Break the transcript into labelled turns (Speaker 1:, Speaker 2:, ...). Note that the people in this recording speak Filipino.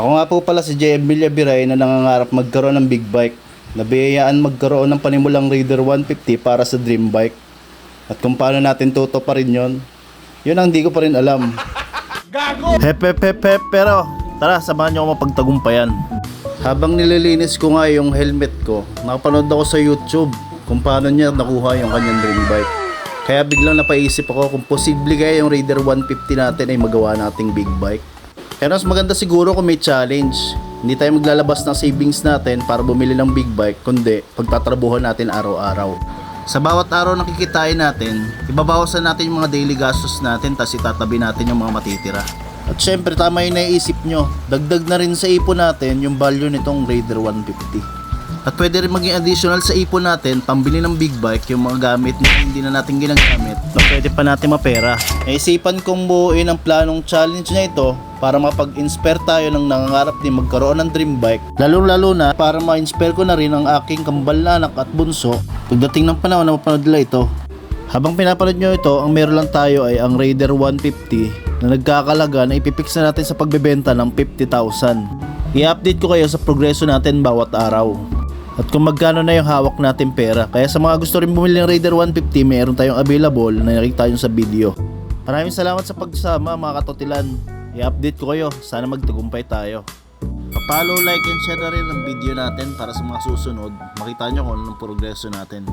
Speaker 1: Ako nga po pala si JM Villabiray na nangangarap magkaroon ng big bike. Nabiyayaan magkaroon ng panimulang Raider 150 para sa dream bike. At kung paano natin tutuparin yon, yun ang hindi ko pa rin alam. Gago! Hep hep hep hep, pero tara, samahan nyo ako mapagtagumpayan. Habang nililinis ko nga yung helmet ko, nakapanood ako sa YouTube kung paano niya nakuha yung kanyang dream bike. Kaya biglang napaisip ako kung posible kaya yung Raider 150 natin ay magawa nating big bike. Kaya mas maganda siguro kung may challenge. Hindi tayo maglalabas ng savings natin para bumili ng big bike, kundi pagtatrabuhan natin araw-araw. Sa bawat araw na kikitain natin, ibabawasan natin yung mga daily gastos natin, tas itatabi natin yung mga matitira. At syempre tama yung naiisip nyo, dagdag na rin sa ipon natin yung value nitong Raider 150. At pwede rin maging additional sa ipon natin, pambili ng big bike, yung mga gamit na hindi na natin ginagamit na pwede pa natin mapera. Naisipan kong buuin ang planong challenge na ito para mapag-inspire tayo ng nangangarap din magkaroon ng dream bike. Lalo na para ma-inspire ko na rin ang aking kambal na anak at bunso pagdating ng panahon na mapanood nila ito. Habang pinapanood nyo ito, ang meron lang tayo ay ang Raider 150 na nagkakalaga na ipipix na natin sa pagbebenta ng 50,000. I-update ko kayo sa progreso natin bawat araw. At kung magkano na yung hawak natin pera. Kaya sa mga gusto rin bumili ng Raider 150, meron tayong available na nakikita nyo sa video. Maraming salamat sa pagsama mga katotilan. I-update ko kayo, sana magtagumpay tayo. Pa-follow, like and share na rin ang video natin para sa mga susunod. Makita nyo kung anong progreso natin.